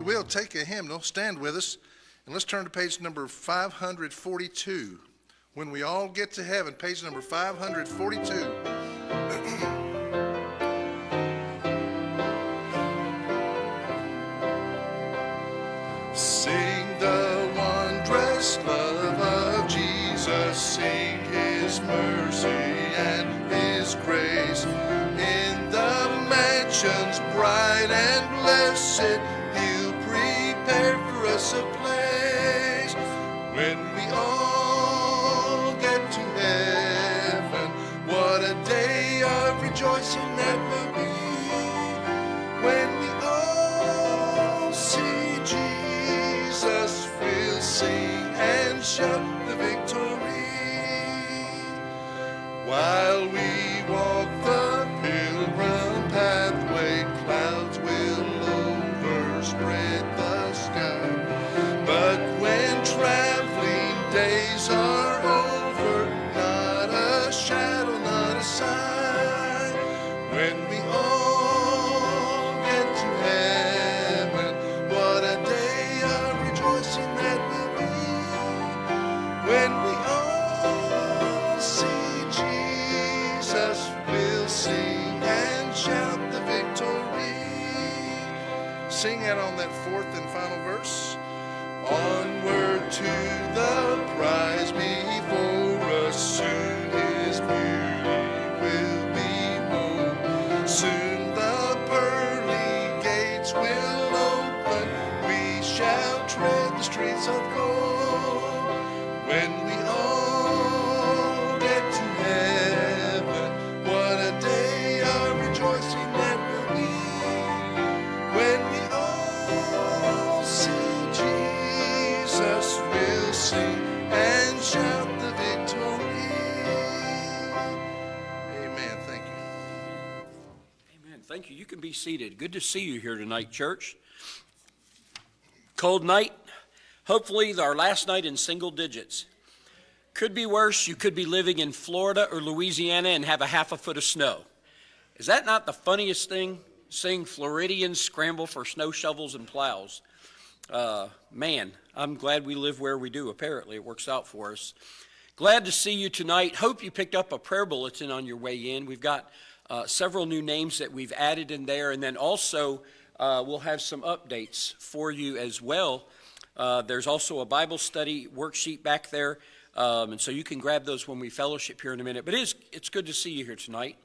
will, take a hymnal, stand with us, and let's turn to page number 542. When we all get to heaven, page number 542. Sing the wondrous love of Jesus, sing his mercy and his grace. In the mansions bright and blessed, he'll prepare for us a place. When we all get to heaven, what a day of rejoicing that will be. When we all see Jesus, we'll sing and shout the victory. While we walk the pilgrim pathway, clouds will overspread the sky. But when traveling days are over, not a shadow, not a sign. When we all get to heaven, what a day of rejoicing that will be. When we all see Jesus, we'll sing and shout the victory. Sing out on that fourth and final verse. Onward to the prize before us, soon his beauty will behold. Soon the pearly gates will open, we shall tread the streets of gold. When we all get to heaven, what a day of rejoicing that will be. When we all see Jesus, we'll sing and shout the victory. Amen. Thank you. Amen. Thank you. You can be seated. Good to see you here tonight, church. Cold night. Hopefully our last night in single digits. Could be worse. You could be living in Florida or Louisiana and have a half a foot of snow. Is that not the funniest thing? Seeing Floridians scramble for snow shovels and plows. Man, I'm glad we live where we do. Apparently, it works out for us. Glad to see you tonight. Hope you picked up a prayer bulletin on your way in. We've got several new names that we've added in there, and then also we'll have some updates for you as well. There's also a Bible study worksheet back there, and so you can grab those when we fellowship here in a minute. But it's good to see you here tonight.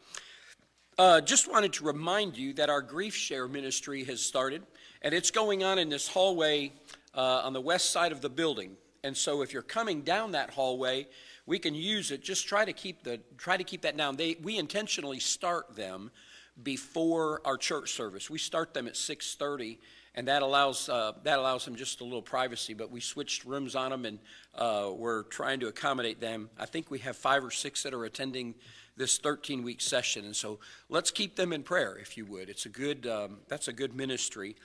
Just wanted to remind you that our Grief Share ministry has started, and it's going on in this hallway on the west side of the building. And so if you're coming down that hallway, we can use it. Just try to keep that down. We intentionally start them before our church service. We start them at 6:30, and that allows them just a little privacy. But we switched rooms on them, and we're trying to accommodate them. I think we have 5 or 6 that are attending this 13-week session, and so let's keep them in prayer, if you would. It's a good that's a good ministry.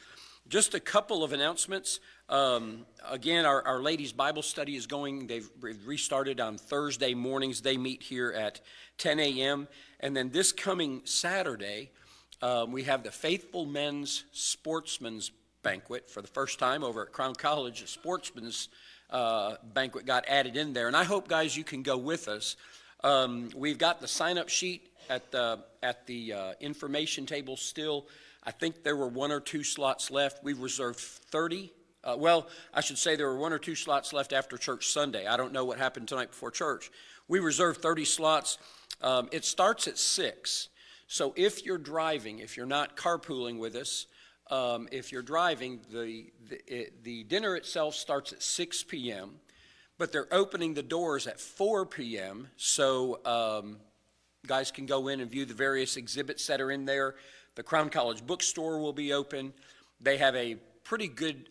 Just a couple of announcements. Again, our ladies' Bible study is going. They've restarted on Thursday mornings. They meet here at 10 a.m. And then this coming Saturday, we have the Faithful Men's Sportsman's Banquet for the first time over at Crown College. A sportsman's banquet got added in there. And I hope, guys, you can go with us. We've got the sign-up sheet at the information table still. I think there were 1 or 2 slots left. We've reserved 30. I should say there were 1 or 2 slots left after church Sunday. I don't know what happened tonight before church. We reserved 30 slots. It starts at 6. So if you're driving, if you're not carpooling with us, if you're driving, the dinner itself starts at 6 p.m., but they're opening the doors at 4 p.m., so guys can go in and view the various exhibits that are in there. The Crown College bookstore will be open. They have a pretty good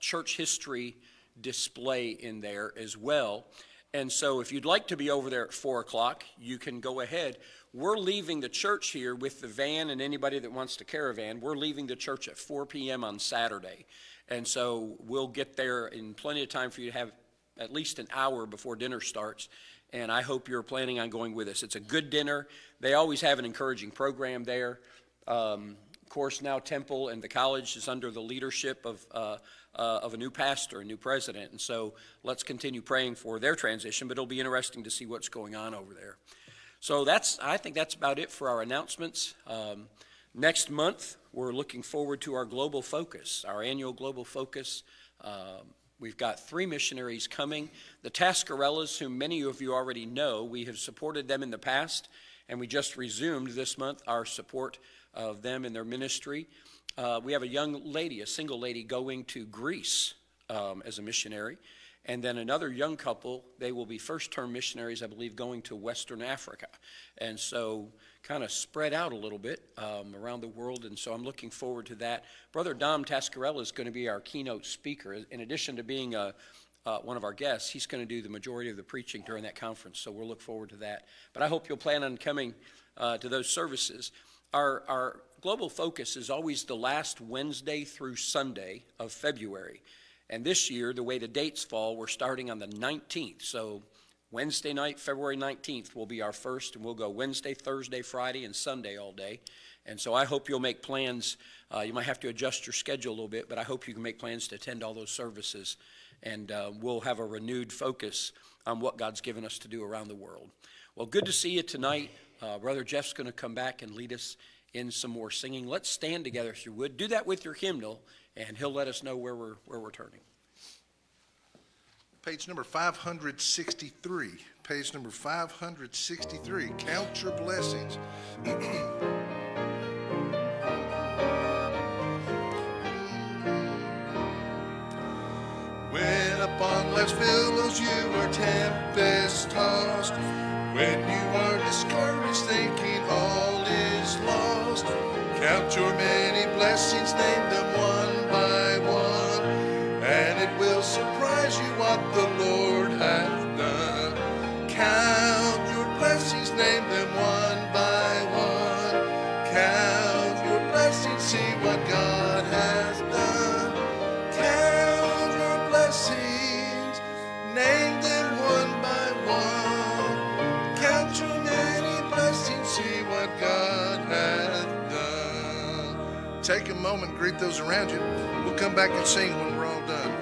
church history display in there as well. And so if you'd like to be over there at 4 o'clock, you can go ahead. We're leaving the church here with the van and anybody that wants to caravan. We're leaving the church at 4 p.m. on Saturday. And so we'll get there in plenty of time for you to have at least an hour before dinner starts. And I hope you're planning on going with us. It's a good dinner. They always have an encouraging program there. Of course, now Temple and the college is under the leadership of a new pastor, a new president, and so let's continue praying for their transition, but it'll be interesting to see what's going on over there. So I think that's about it for our announcements. Next month, we're looking forward to our Global Focus, our annual Global Focus. We've got 3 missionaries coming. The Tascarellas, whom many of you already know, we have supported them in the past, and we just resumed this month our support of them in their ministry. We have a young lady, a single lady, going to Greece as a missionary. And then another young couple, they will be first-term missionaries, I believe, going to Western Africa. And so kind of spread out a little bit around the world, and so I'm looking forward to that. Brother Dom Tascarella is going to be our keynote speaker. In addition to being one of our guests, he's going to do the majority of the preaching during that conference, so we'll look forward to that. But I hope you'll plan on coming to those services. Our Global Focus is always the last Wednesday through Sunday of February. And this year, the way the dates fall, we're starting on the 19th. So Wednesday night, February 19th, will be our first, and we'll go Wednesday, Thursday, Friday, and Sunday all day. And so I hope you'll make plans. You might have to adjust your schedule a little bit, but I hope you can make plans to attend all those services. And we'll have a renewed focus on what God's given us to do around the world. Well, good to see you tonight. Brother Jeff's going to come back and lead us in some more singing. Let's stand together if you would. Do that with your hymnal, and he'll let us know where we're turning. Page number 563. Page number 563. Count your blessings. When upon life's billows you are tempest tossed, when you are discouraged thinking all is lost, count your many blessings, name them one by one, and it will surprise you what the Lord hath done. Count your blessings, name them one by one. Count your blessings, see what God has done. Count your blessings, name them one by one. Count your many blessings, see what God hath done. Take a moment, greet those around you. We'll come back and sing when we're all done.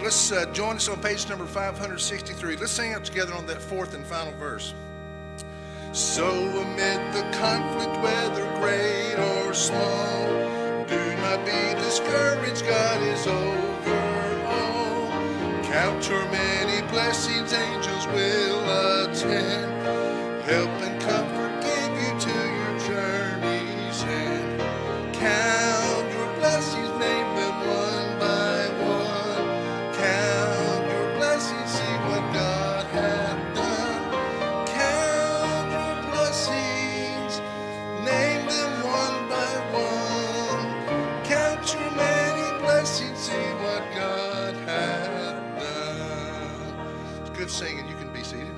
Let's join us on page number 563. Let's sing out together on that fourth and final verse. So amid the conflict, whether great or small, do not be discouraged, God is over all. Count your many blessings, angels will attend, help and comfort give you to your journey's end. Count your blessings, name them one by one. Count your blessings, see what God hath done. Count your blessings, name them one by one. Count your many blessings, see what God hath done. It's good singing. You can be seated.